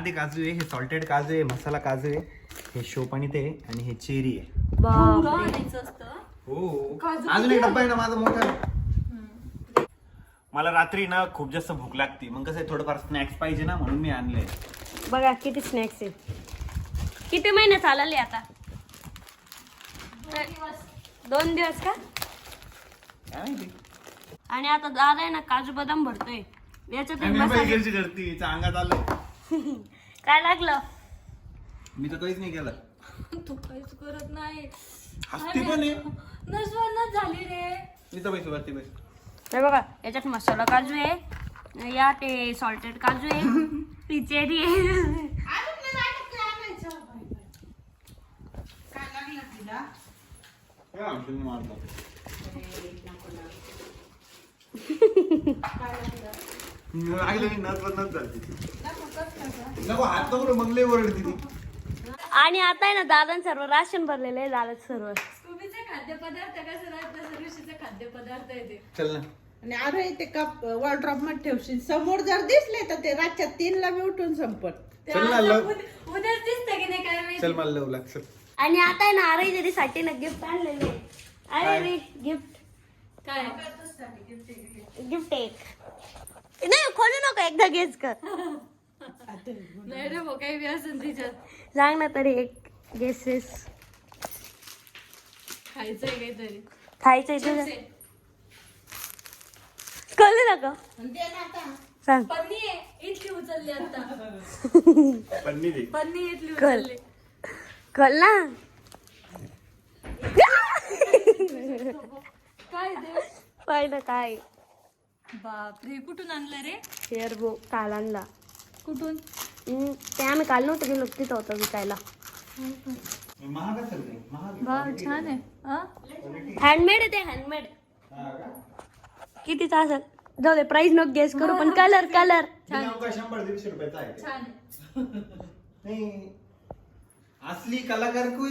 ते काजू आहे, हे सॉल्टेड काजू आहे, मसाला काजू आहे, हे शोपाणी ते आणि हे चेरी आहे. हो अजून एक डब्बा आहे ना माझा मोठा. मला रात्री ना खूप जास्त भूक लागते, मग कसं थोडंफार स्नॅक्स पाहिजे ना, म्हणून मी आणलंय. बघा किती स्नॅक्स आहेत. किती महिने चालले आता? 2 दिवस का? काय माहिती. आणि आता दादा आहे ना काजू बदाम भरतोय याच्यात करते अंगात आलं. काय लागलं? मी तर काहीच नाही केलं. तू काहीच करत नाही. हसती पण आहे. नसवणच झाली रे. मी तर पैसे बसते पैसे. हे बघा याच्यात मसाला काजू आहे, या ते सॉल्टेड काजू आहे, ती चेरी आहे. काय औषध मारलं. नको हात नको मंगले ओरडते ती. आणि आता आहे ना दादा सर्व राशन भरलेलं आहे, दादा सर्व. स्कूबीचे खाद्यपदार्थ कसं राहतं, सर्विसचे खाद्यपदार्थ आहे ते. चल ना. आणि अरे ते कप वॉर्ड्रॉप मध्ये ठेवशील, समोर जर दिसले तर ते रातच्या 3ला मी उठून संपत. ते चल ना, आता लव. उद्याच दिसतं की नाही काय माहिती. चल मला लव लाग. चल. आणि आता आहे ना आरई साठी ना गिफ्ट आणलेले आहे. अरे गिफ्ट काय गिफ्ट एक नाही खोलू नको, एकदा गेस कर. नाही रे भाऊ, काही बी असेल तिच्यात. सांग ना तरी एक गेसेस. खायचंय काहीतरी. खायचंय तुझं? कळलं ना का? सांग. पन्नी आहे, इथली उचलली आता. पन्नी दे. पन्नी इथली कल. उचलली. कळ ना. काय ते? पाहिलं काय? बापरे, कुठून आणलं रे? हेअर बो काल आणला. कुठून? ते आम्ही काल नव्हतं गेलो, तिथं होतं विकायला. महाग असेल ते. महाग. वाव, छान आहे. हा? हँडमेड आहे ते, हँडमेड. कितीचा असेल? जाऊ दे, प्राइस नको गेस करू, पण कलर कलर 100-150 रुपयाचा आहे ते. छान आहे. नहीं असली कलाकार को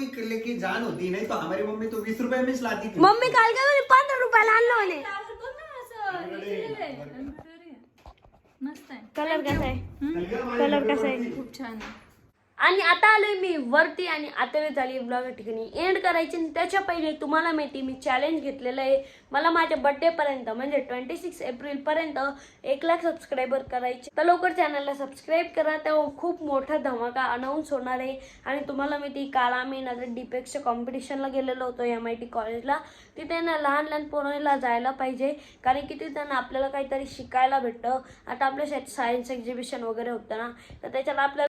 की जान होती, नहीं तो हमारी मम्मी तो 20 रुपए में लाती थी. मम्मी काल काय म्हणे 15 रुपयाला आणलं म्हणे. फ्लावर बघ ना, असं हे केलेलं आहे. embroidery आहे. मस्त आहे. कलर कसा आहे? कलर कसा आहे? खूप छान आहे. आणि आता आलोय मी वरती, आणि आता वेळ झाली ब्लॉग या ठिकाणी एंड करायची. आणि त्याच्या पहिले तुम्हाला माहिती मी चॅलेंज घेतलेलं आहे. मला माझ्या बर्थडे पर्यंत म्हणजे 26 एप्रिल पर्यंत 1 लाख सबस्क्रायबर करायचे. तर लवकर चॅनलला सबस्क्राईब करा, तेव्हा खूप मोठा धमाका अनाऊन्स होणार आहे. आणि तुम्हाला माहिती काल आम्ही ना डिपेक्सच्या कॉम्पिटिशनला गेलेलो होतो MIT कॉलेजला. तिथे ना लहान लहान पोरांना जायला पाहिजे, कारण की तिथे ना आपल्याला काहीतरी शिकायला भेटतं. आता आपल्या सायन्स एक्झिबिशन वगैरे होतं ना, तर त्याच्यात आपल्याला